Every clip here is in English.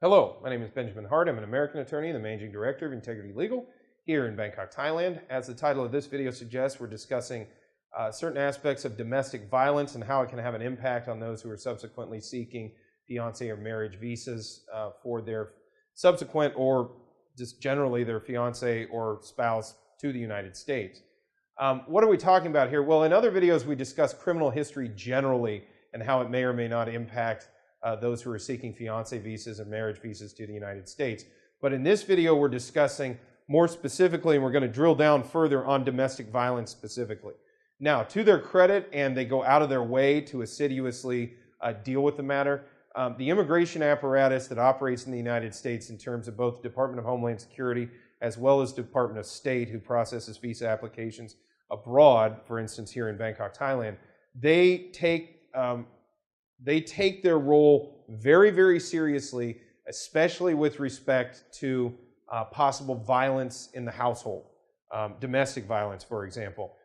Hello, my name is Benjamin Hart. I'm an American attorney and the Managing Director of Integrity Legal here in Bangkok, Thailand. As the title of this video suggests, we're discussing certain aspects of domestic violence and how it can have an impact on those who are subsequently seeking fiancé or marriage visas for their subsequent or just generally their fiancé or spouse to the United States. What are we talking about here? Well, in other videos, we discuss criminal history generally and how it may or may not impact those who are seeking fiancé visas and marriage visas to the United States. But in this video, we're discussing more specifically, and we're going to drill down further on domestic violence specifically. Now, to their credit, and they go out of their way to assiduously deal with the matter, the immigration apparatus that operates in the United States in terms of both the Department of Homeland Security as well as the Department of State, who processes visa applications abroad, for instance, here in Bangkok, Thailand, they take their role very, very seriously, especially with respect to possible violence in the household, domestic violence, for example.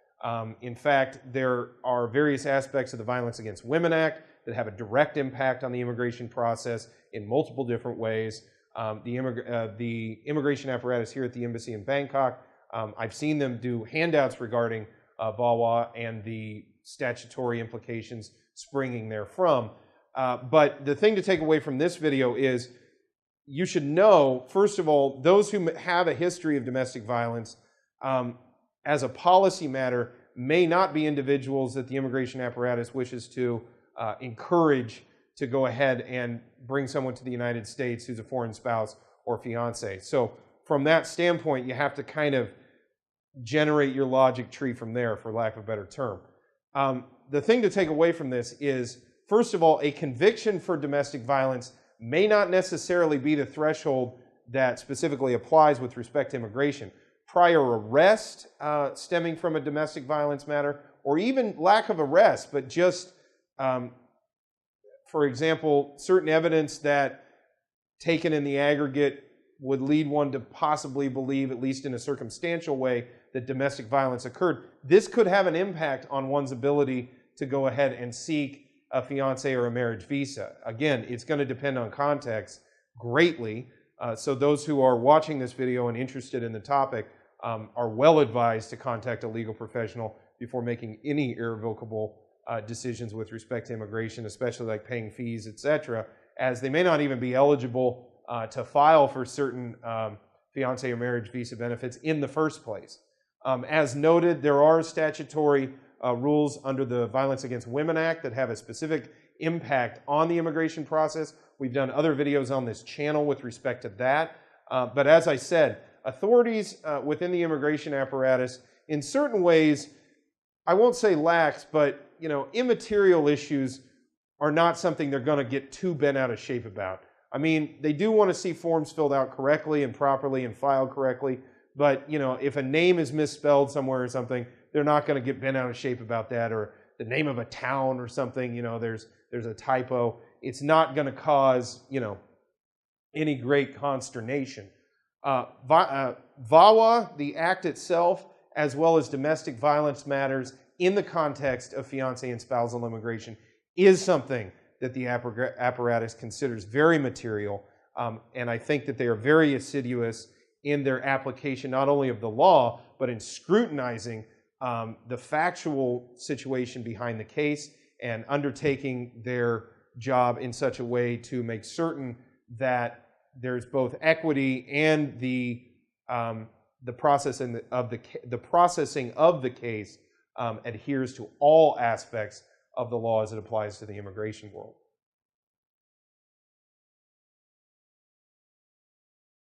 In fact, there are various aspects of the Violence Against Women Act that have a direct impact on the immigration process in multiple different ways. The immigration apparatus here at the embassy in Bangkok, I've seen them do handouts regarding VAWA and the statutory implications springing therefrom. But the thing to take away from this video is you should know, first of all, those who have a history of domestic violence as a policy matter may not be individuals that the immigration apparatus wishes to encourage to go ahead and bring someone to the United States who's a foreign spouse or fiancé. So from that standpoint, you have to kind of generate your logic tree from there, for lack of a better term. The thing to take away from this is, first of all, a conviction for domestic violence may not necessarily be the threshold that specifically applies with respect to immigration. Prior arrest stemming from a domestic violence matter, or even lack of arrest, but just, for example, certain evidence that taken in the aggregate would lead one to possibly believe, at least in a circumstantial way, that domestic violence occurred. This could have an impact on one's ability to go ahead and seek a fiancé or a marriage visa. Again, it's going to depend on context greatly. So those who are watching this video and interested in the topic are well advised to contact a legal professional before making any irrevocable decisions with respect to immigration, especially like paying fees, etc., as they may not even be eligible to file for certain fiancé or marriage visa benefits in the first place. As noted, there are statutory rules under the Violence Against Women Act that have a specific impact on the immigration process. We've done other videos on this channel with respect to that. But as I said, authorities within the immigration apparatus, in certain ways, I won't say lax, but immaterial issues are not something they're going to get too bent out of shape about. I mean, they do want to see forms filled out correctly and properly and filed correctly. But if a name is misspelled somewhere or something, they're not going to get bent out of shape about that, or the name of a town or something, there's a typo. It's not going to cause, any great consternation. VAWA, the act itself, as well as domestic violence matters in the context of fiancé and spousal immigration, is something that the apparatus considers very material. And I think that they are very assiduous in their application, not only of the law, but in scrutinizing the factual situation behind the case and undertaking their job in such a way to make certain that there's both equity and the processing of the case adheres to all aspects of the law as it applies to the immigration world.